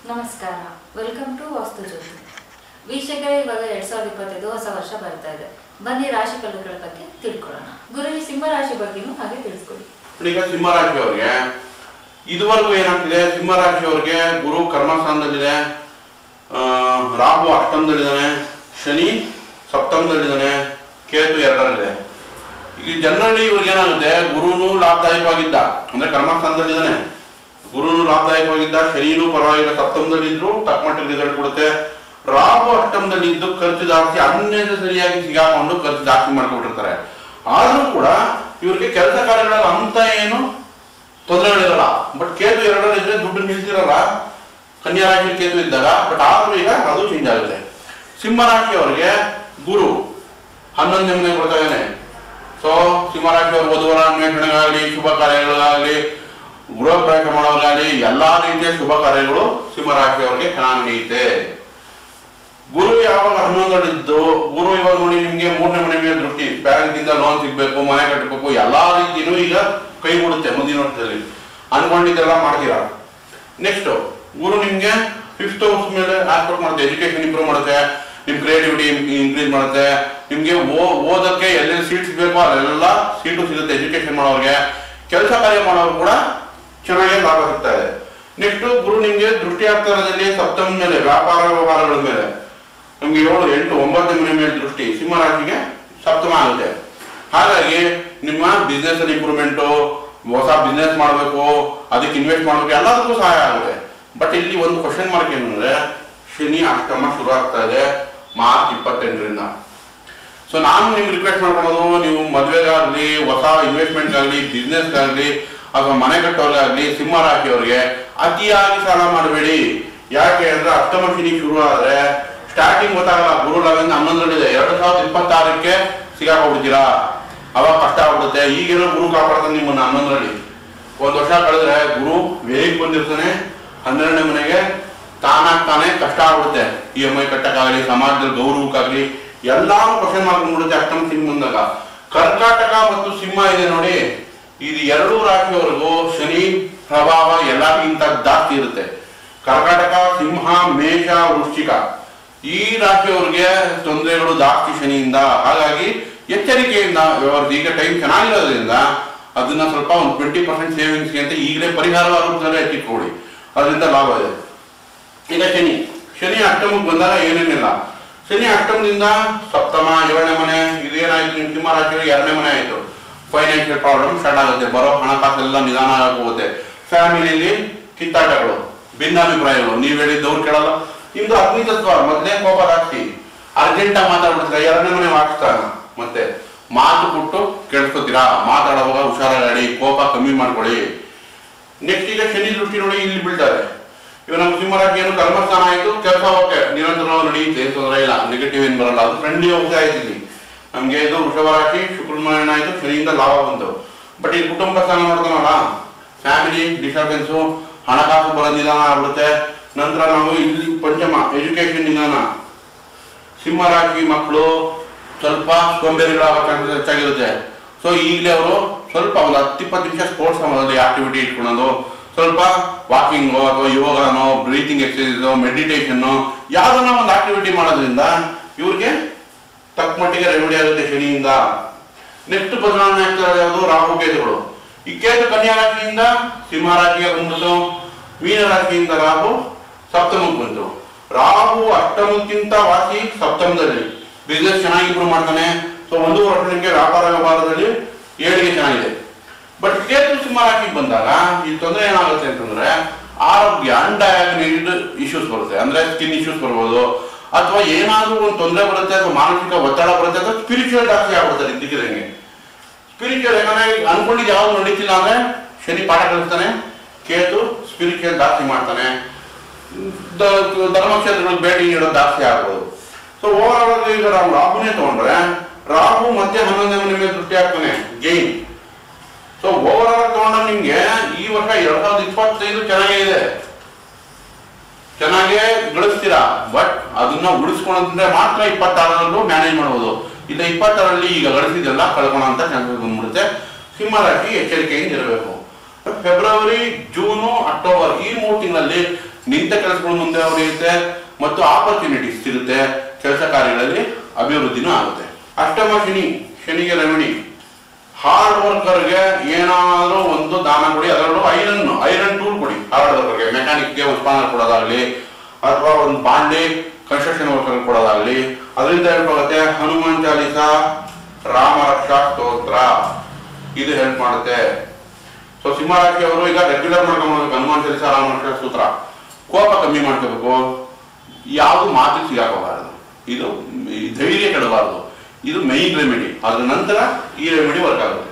ನಮಸ್ಕಾರ, welcome to ವಾಸ್ತು ಜ್ಯೋತಿ. ವೀಕ್ಷಕರೇ, ಇವಾಗ 2025 ಹೊಸ ವರ್ಷ ಬರ್ತಾ ಇದೆ. ಬನ್ನಿ ರಾಶಿ ಫಲಗಳ ಬಗ್ಗೆ ತಿಳ್ಕೊಳ್ಳೋಣ. ಗುರುವಿ ಸಿಂಹ ರಾಶಿ ಬಗ್ಗೆನೂ ಹಾಗೆ ತಿಳಿಸ್ಕೊಡಿ. ಈಗ ಸಿಂಹ ರಾಶಿಯವರಿಗೆ ಇದುವರೆಗೂ ಏನಾಗ್ತಿದೆ, ಸಿಂಹ ರಾಶಿಯವರಿಗೆ ಗುರು ಕರ್ಮಸ್ಥಾನದಲ್ಲಿದೆ, ರಾಹು ಅಷ್ಟಮದಲ್ಲಿದ್ದಾನೆ, ಶನಿ ಸಪ್ತಮದಲ್ಲಿದ್ದಾನೆ, ಕೇತು ಎರಡರಲ್ಲಿದೆ. ಈಗ ಜನರಲಿ ಇವ್ರಿಗೆ ಏನಾಗುತ್ತೆ, ಗುರುನು ಲಾಭದಾಯಕವಾಗಿದ್ದ ಅಂದ್ರೆ ಕರ್ಮಸ್ಥಾನದಲ್ಲಿದ್ದಾನೆ, ಗುರುನು ಲಾಭದಾಯಕವಾಗಿದ್ದ, ಶನಿನೂ ಪರವಾಗಿಲ್ಲ, ಸಪ್ತಮದಲ್ಲಿದ್ರು ತಕ್ಕ ಮಟ್ಟಿಗೆ ರಿಸಲ್ಟ್ ಕೊಡುತ್ತೆ. ರಾಹು ಅಷ್ಟಮದಲ್ಲಿ ಇದ್ದು ಖರ್ಚು ಜಾಸ್ತಿ, ಸರಿಯಾಗಿ ಸಿಗಾಕೊಂಡು ಖರ್ಚು ಜಾಸ್ತಿ ಮಾಡ್ಕೊಂಡಿರ್ತಾರೆ. ಆದ್ರೂ ಕೂಡ ಇವ್ರಿಗೆ ಕೆಲಸ ಕಾರ್ಯಗಳಲ್ಲಿ ಅಂತ ಏನು ತೊಂದರೆಗಳಿರಲ್ಲ. ಬಟ್ ಕೇತು ಎರಡರಲ್ಲಿದ್ರೆ ದುಡ್ಡು ನಿಲ್ತಿರಲ್ಲ, ಕನ್ಯಾ ರಾಶಿ ಕೇತು ಇದ್ದಾಗ. ಬಟ್ ಆದ್ರೂ ಈಗ ಅದು ಚೇಂಜ್ ಆಗುತ್ತೆ. ಸಿಂಹ ರಾಶಿಯವರಿಗೆ ಗುರು 11ನೇ ಮನೆ ಕೊಡ್ತಾ ಇದ್ದಾನೆ. ಸೊ ಸಿಂಹ ರಾಶಿಯವರು ವಧುವರ ಅನ್ವೇಷಣೆಗಾಗಲಿ, ಶುಭ ಕಾರ್ಯಗಳಾಗಲಿ, ಗೃಹ ಪ್ರವೇಶ ಮಾಡೋದಾಗಲಿ, ಎಲ್ಲಾ ರೀತಿಯ ಶುಭ ಕಾರ್ಯಗಳು ಸಿಂಹ ರಾಶಿಯವರಿಗೆ ಚೆನ್ನಾಗಿ ನಡೆಯುತ್ತೆ. ಗುರು ಯಾವಾಗ 11ರಲ್ಲಿದ್ದು, ಗುರು ಇವಾಗ ನೋಡಿ ನಿಮ್ಗೆ 3ನೇ ಮನೆ ಮೇಲೆ ದೃಷ್ಟಿ, ಬ್ಯಾಂಕ್ ಇಂದ ಲೋನ್ ಸಿಗ್ಬೇಕು, ಮನೆ ಕಟ್ಟಬೇಕು, ಎಲ್ಲಾ ರೀತಿನೂ ಈಗ ಕೈ ಕೊಡುತ್ತೆ. ಮುಂದಿನ ವರ್ಷದಲ್ಲಿ ಅನ್ಕೊಂಡಿದ್ದೆಲ್ಲ ಮಾಡ್ತೀರಾ. ನೆಕ್ಸ್ಟ್ ಗುರು ನಿಮ್ಗೆ 5th ಹೌಸ್ ಮೇಲೆ ಆಸ್ಪೆಕ್ಟ್ ಮಾಡುತ್ತೆ, ಎಜುಕೇಶನ್ ಇಂಪ್ರೂವ್ ಮಾಡುತ್ತೆ, ನಿಮ್ ಕ್ರಿಯೇಟಿವಿಟಿ ಇನ್ಕ್ರೀಸ್ ಮಾಡುತ್ತೆ. ನಿಮ್ಗೆ ಓದಕ್ಕೆ ಎಲ್ಲೆಲ್ಲಿ ಸೀಟ್ ಸಿಗಬೇಕು ಅಲ್ಲೆಲ್ಲ ಸೀಟು ಸಿಗುತ್ತೆ. ಎಜುಕೇಶನ್ ಮಾಡೋರಿಗೆ, ಕೆಲಸ ಕಾರ್ಯ ಮಾಡೋರು ಕೂಡ ಚೆನ್ನಾಗಿ ಲಾಭ ಸಿಗ್ತಾ ಇದೆ. ನೆಕ್ಸ್ಟ್ ಗುರು ನಿಮ್ಗೆ ದೃಷ್ಟಿ ಆಗ್ತಾರದಲ್ಲಿ ಸಪ್ತಮ ಮೇಲೆ, ವ್ಯಾಪಾರ ವ್ಯವಹಾರಗಳ ಮೇಲೆ ನಮ್ಗೆ 7, 8, 9ನೇ ಮನೆ ಮೇಲೆ ದೃಷ್ಟಿ ಸಿಂಹ ರಾಶಿಗೆ ಸಪ್ತಮ ಆಗುತ್ತೆ. ಹಾಗಾಗಿ ನಿಮ್ಮ ಬಿಸ್ನೆಸ್ ಅಲ್ಲಿ ಇಂಪ್ರೂವ್ಮೆಂಟು, ಹೊಸ ಬಿಸ್ನೆಸ್ ಮಾಡಬೇಕು, ಅದಕ್ಕೆ ಇನ್ವೆಸ್ಟ್ ಮಾಡಬೇಕು, ಎಲ್ಲದಕ್ಕೂ ಸಹಾಯ ಆಗುತ್ತೆ. ಬಟ್ ಇಲ್ಲಿ ಒಂದು ಕ್ವಶನ್ ಮಾರ್ಕ್ ಏನಂದ್ರೆ, ಶನಿ ಅಷ್ಟಮ ಶುರು ಆಗ್ತಾ ಇದೆ ಮಾರ್ಚ್ 28ರಿಂದ. ಸೊ ನಾನು ನಿಮ್ಗೆ ರಿಕ್ವೆಸ್ಟ್ ಮಾಡ್ಕೊಳ್ಳೋದು, ನೀವು ಮದುವೆಗಾಗ್ಲಿ, ಹೊಸ ಇನ್ವೆಸ್ಟ್ಮೆಂಟ್ಗಾಗಲಿ, ಬಿಸ್ನೆಸ್ಗಾಗಲಿ ಅಥವಾ ಮನೆ ಕಟ್ಟೋರ್ಗಾಗ್ಲಿ ಸಿಂಹ ರಾಶಿಯವರಿಗೆ ಅತಿಯಾಗಿ ಸಾಲ ಮಾಡಬೇಡಿ. ಯಾಕೆ ಅಂದ್ರೆ ಅಷ್ಟಮ ಶನಿ ಶುರು ಆದ್ರೆ ಸ್ಟಾರ್ಟಿಂಗ್ ಗೊತ್ತಾಗಲ್ಲ. ಗುರು 11ರಲ್ಲಿದೆ, 2026ಕ್ಕೆ ಸಿಗಾಕೊಂಡ್ಬಿಡ್ತೀರಾ, ಅವಾಗ ಕಷ್ಟ ಆಗ್ಬಿಡುತ್ತೆ. ಈಗೇನೋ ಗುರು ಕಾಪಾಡ್ತಾನೆ ನಿಮ್ಮನ್ನ 11ರಲ್ಲಿ. ಒಂದು ವರ್ಷ ಕಳೆದ್ರೆ ಗುರು ವೇಗ್ ಬಂದಿರ್ತಾನೆ 12ನೇ ಮನೆಗೆ, ತಾನಾಗ್ತಾನೆ ಕಷ್ಟ ಆಗ್ಬಿಡುತ್ತೆ. EMI ಕಟ್ಟಕ್ಕಾಗಲಿ, ಸಮಾಜದಲ್ಲಿ ಗೌರವಕ್ಕಾಗ್ಲಿ ಎಲ್ಲಾನು ಕ್ವಶನ್ ಮಾಡ್ಕೊಂಡ್ಬಿಡುತ್ತೆ ಅಷ್ಟಮ ಶನಿ ಬಂದಾಗ. ಕರ್ಕಾಟಕ ಮತ್ತು ಸಿಂಹ ಇದೆ ನೋಡಿ, ಇದು 2 ರಾಶಿಯವರೆಗೂ ಶನಿ ಪ್ರಭಾವ ಎಲ್ಲರಿಗಿಂತ ಜಾಸ್ತಿ ಇರುತ್ತೆ. ಕರ್ಕಾಟಕ, ಸಿಂಹ, ಮೇಷ, ವೃಶ್ಚಿಕ ಈ ರಾಶಿಯವರಿಗೆ ತೊಂದರೆಗಳು ಜಾಸ್ತಿ ಶನಿಯಿಂದ. ಹಾಗಾಗಿ ಎಚ್ಚರಿಕೆಯಿಂದ ವ್ಯವಹಾರ. ಈಗ ಟೈಮ್ ಚೆನ್ನಾಗಿರೋದ್ರಿಂದ ಅದನ್ನ ಸ್ವಲ್ಪ ಒಂದು 20% ಸೇವಿಂಗ್ಸ್ಗೆ ಅಂತ ಈಗಲೇ ಪರಿಹಾರ ರೂಪದಲ್ಲಿ ಎತ್ತಿಟ್ಕೊಳ್ಳಿ, ಅದರಿಂದ ಲಾಭ ಇದೆ. ಈಗ ಶನಿ ಅಷ್ಟಮಕ್ಕೆ ಬಂದಾಗ ಏನೇನಿಲ್ಲ. ಶನಿ ಅಷ್ಟಮದಿಂದ ಸಪ್ತಮ, 7ನೇ ಮನೆ, ಇದೇನಾಯ್ತು ನಿಮ್ ಸಿಂಹ ರಾಶಿಯವರಿಗೆ 2ನೇ ಮನೆ ಆಯ್ತು. ಫೈನಾನ್ಷಿಯಲ್ ಪ್ರಾಬ್ಲಮ್ ಸ್ಟಾರ್ಟ್ ಆಗುತ್ತೆ, ಬರೋ ಹಣಕಾಸೆಲ್ಲ ನಿಧಾನ ಆಗೋಗುತ್ತೆ. ಫ್ಯಾಮಿಲಿಯಲ್ಲಿ ಕಿತ್ತಾಟಗಳು, ಭಿನ್ನಾಭಿಪ್ರಾಯಗಳು, ನೀವ್ ಹೇಳಿದ್ದವ್ರು ಕೇಳಲ್ಲ. ನಿಮ್ದು ಅಗ್ನಿ ತತ್ವ, ಮೊದಲೇ ಕೋಪ ಜಾಸ್ತಿ, ಅರ್ಜೆಂಟ್ ಆಗಿ ಮಾತಾಡ್ಬಿಡ್ತೀರಾ, 2ನೇ ಮನೆ ವಾಕಿಸ್ತಾನ. ಮತ್ತೆ ಮಾತು ಕೊಟ್ಟು ಕೇಳಿಸ್ಕೊತೀರಾ, ಮಾತಾಡುವಾಗ ಹುಷಾರಾಗಿ, ಕೋಪ ಕಮ್ಮಿ ಮಾಡ್ಕೊಳ್ಳಿ. ನೆಕ್ಸ್ಟ್ ಈಗ ಶನಿ ದೃಷ್ಟಿ ನೋಡಿ ಇಲ್ಲಿ ಬೀಳ್ತಾರೆ. ಇವಾಗ ನಮ್ಮ ಸಿಂಹ ರಾಶಿ ಏನು ಕರ್ಮಸ್ಥಾನ ಆಯ್ತು, ಕೆಲಸ ಓಕೆ ನಿರಂತರ ನಡೆಯುತ್ತೆ, ತೊಂದರೆ ಇಲ್ಲ, ನೆಗೆಟಿವ್ ಏನ್ ಬರಲ್ಲ, ಅದು ಫ್ರೆಂಡ್ಲಿ ಹೋಗ್ತಾ ಆಯ್ತು. ಇಲ್ಲಿ ನಮ್ಗೆ ಇದು ವೃಷಭ ರಾಶಿ, ಶುಕ್ರನ ಆಯ್ತು, ಶನಿಯಿಂದ ಲಾಭ ಬಂತು. ಬಟ್ ಈ ಕುಟುಂಬ ಸ್ಥಾನ ನೋಡ್ತಾನಲ್ಲ, ಫ್ಯಾಮಿಲಿ ಡಿಸ್ಟರ್ಬೆನ್ಸು, ಹಣಕಾಸು ಬರೋ ನಿಧಾನ ಆಗ್ಬಿಡುತ್ತೆ. ನಂತರ ನಾವು ಇಲ್ಲಿ ಪಂಚಮ ಎಜುಕೇಶನ್ ನಿಧಾನ. ಸಿಂಹ ರಾಶಿ ಮಕ್ಕಳು ಸ್ವಲ್ಪ ಸೋಂಬೇರಿಗಳಾಗೋ ಚಾನ್ಸಸ್ ಹೆಚ್ಚಾಗಿರುತ್ತೆ. ಸೊ ಈಗಲೇ ಅವರು ಸ್ವಲ್ಪ ಒಂದು 10-20 ನಿಮಿಷ ಸ್ಪೋರ್ಟ್ಸ್ ಸಮಯದಲ್ಲಿ ಆಕ್ಟಿವಿಟಿ ಇಟ್ಕೊಳ್ಳೋದು, ಸ್ವಲ್ಪ ವಾಕಿಂಗು ಅಥವಾ ಯೋಗನೋ, ಬ್ರೀತಿಂಗ್ ಎಕ್ಸರ್ಸೈಸು, ಮೆಡಿಟೇಷನ್ನು, ಯಾವ್ದನ್ನ ಒಂದು ಆಕ್ಟಿವಿಟಿ ಮಾಡೋದ್ರಿಂದ ಇವ್ರಿಗೆ ತಕ್ಕ ಮಟ್ಟಿಗೆ ರೆಮಿಡಿ ಆಗುತ್ತೆ ಶನಿಯಿಂದ. ನೆಕ್ಸ್ಟ್ ಬದಲಾವಣೆ ಆಗ್ತಾ ಯಾವುದು, ರಾಹು ಕೇತುಗಳು. ಈ ಕೇತು ಕನ್ಯಾ ರಾಶಿಯಿಂದ ಸಿಂಹ ರಾಶಿಗೆ ಬಂದ್ಬಿಟ್ಟು, ಮೀನ ರಾಶಿಯಿಂದ ರಾಹು ಸಪ್ತಮಕ್ಕೆ ಬಂತು. ರಾಹು ಅಷ್ಟಮಕ್ಕಿಂತ ವಾಸಿ ಸಪ್ತಮದಲ್ಲಿ, ಬಿಸ್ನೆಸ್ ಚೆನ್ನಾಗಿ ಇಂಪ್ರೂವ್ ಮಾಡ್ತಾನೆ. ಸೊ 1 ವರ್ಷ ನಿಮಗೆ ವ್ಯಾಪಾರ ವ್ಯವಹಾರದಲ್ಲಿ ಏಳಿಗೆ ಚೆನ್ನಾಗಿದೆ. ಬಟ್ ಕೇತು ಸಿಂಹ ರಾಶಿಗೆ ಬಂದಾಗ ಈ ತೊಂದರೆ ಏನಾಗುತ್ತೆ ಅಂತಂದ್ರೆ, ಆರೋಗ್ಯ ಅನ್ಡಯಾಗ್ನೈಸ್ಡ್ ಇಶ್ಯೂಸ್ ಬರುತ್ತೆ. ಅಂದ್ರೆ ಸ್ಕಿನ್ ಇಶ್ಯೂಸ್ ಬರ್ಬೋದು, ಅಥವಾ ಏನಾದ್ರೂ ಒಂದು ತೊಂದರೆ ಬರುತ್ತೆ, ಅಥವಾ ಮಾನಸಿಕ ಒತ್ತಡ ಬರುತ್ತೆ, ಅಥವಾ ಸ್ಪಿರಿಚುವಲ್ ಜಾಸ್ತಿ ಆಗ್ಬಿಡ್ತಾರೆ. ಇದ್ದಕ್ಕಿದಂಗೆ ಸ್ಪಿರಿಚುವಲ್ ಯಾಕಂದ್ರೆ ಅನ್ಕೊಂಡಿದ್ದು ಯಾವ್ದು ನಡೀತಿಲ್ಲ ಅಂದ್ರೆ ಶನಿ ಪಾಠ ಕಲಿಸ್ತಾನೆ, ಕೇತು ಸ್ಪಿರಿಚುವಲ್ ಜಾಸ್ತಿ ಮಾಡ್ತಾನೆ, ಧರ್ಮಕ್ಷೇತ್ರಗಳಿಗೆ ಭೇಟಿ ನೀಡೋದು ಜಾಸ್ತಿ ಆಗ್ಬೋದು. ಸೊ ಓವರ್ ಆಲ್ ಈಗ ನಾವು ರಾಹುನೇ ತಗೊಂಡ್ರೆ, ರಾಹು ಮತ್ತೆ 11ನೇ ಮನೆ ಮೇಲೆ ದೃಷ್ಟಿ ಆಗ್ತಾನೆ, ಗೇನ್. ಸೊ ಓವರ್ ಆಲ್ ತಗೊಂಡ್ರೆ ನಿಮ್ಗೆ ಈ ವರ್ಷ 2025 ಚೆನ್ನಾಗೇ ಇದೆ, ಚೆನ್ನಾಗೇ ಗಳಿಸ್ತೀರಾ. ಬಟ್ ಅದನ್ನ ಉಳಿಸ್ಕೊಂಡ್ರೆ ಮಾತ್ರ 26ರಲ್ಲೂ ಮ್ಯಾನೇಜ್ ಮಾಡ್ಬೋದು. ಇಲ್ಲ 26ರಲ್ಲಿ ಈಗ ಗಳಿಸಿದೆಲ್ಲ ಕಳ್ಕೊಳ್ಳೋ ಅಂತ ಚಾನ್ಸಸ್ ಬಂದ್ಬಿಡುತ್ತೆ. ಸಿಂಹ ರಾಶಿ ಎಚ್ಚರಿಕೆಯಿಂದ ಇರಬೇಕು. ಫೆಬ್ರವರಿ, ಜೂನು, ಅಕ್ಟೋಬರ್ ಈ 3 ತಿಂಗಳಲ್ಲಿ ನಿಂತ ಕೆಲಸಗಳು ಮುಂದೆ ಅವರಿರುತ್ತೆ ಮತ್ತು ಆಪರ್ಚುನಿಟೀಸ್ ಸಿಗುತ್ತೆ, ಕೆಲಸ ಕಾರ್ಯಗಳಲ್ಲಿ ಅಭಿವೃದ್ಧಿನೂ ಆಗುತ್ತೆ. ಅಷ್ಟಮ ಶನಿ, ಶನಿಗೆ ರೆಮಿಡಿ, ಹಾರ್ಡ್ ವರ್ಕರ್ಗೆ ಏನಾದರೂ ಒಂದು ದಾನ ಕೊಡಿ, ಅದರಲ್ಲೂ ಐರನ್ ಟೂಲ್ ಕೊಡಿ. ಹಾರ್ಡ್ ವರ್ಕರ್ಗೆ ಮೆಕ್ಯಾನಿಕ್ಗೆ ಉತ್ಪಾದನೆ ಕೊಡೋದಾಗ್ಲಿ ಅಥವಾ ಒಂದು ಬಾಂಡೆ ಕನ್ಸ್ಟ್ರಕ್ಷನ್ ವರ್ಕರ್ ಕೊಡೋದಾಗ್ಲಿ, ಅದರಿಂದ ಹೆಲ್ಪ್ ಆಗುತ್ತೆ. ಹನುಮಾನ್ ಚಾಲೀಸ, ರಾಮ ರಕ್ಷಾ ಸ್ತೋತ್ರ ಇದು ಹೆಲ್ಪ್ ಮಾಡುತ್ತೆ. ಸೊ ಸಿಂಹರಾಶಿಯವರು ಈಗ ರೆಗ್ಯುಲರ್ ಮಾಡ್ಕೊಂಡ್ಬೇಕು ಹನುಮಾನ್ ಚಾಲೀಸ, ರಾಮ ರಕ್ಷಾ ಸ್ತೋತ್ರ. ಕೋಪ ಕಮ್ಮಿ ಮಾಡ್ಕೋಬೇಕು, ಯಾವುದು ಮಾತಿಗೆ ಸಿಗಾಕೋಬಾರದು, ಇದು ಧೈರ್ಯ ಕೆಡಬಾರದು. ಇದು ಮೈನ್ ರೆಮಿಡಿ. ಅದ್ರ ನಂತರ ಈ ರೆಮಿಡಿ ವರ್ಕ್ ಆಗುತ್ತೆ.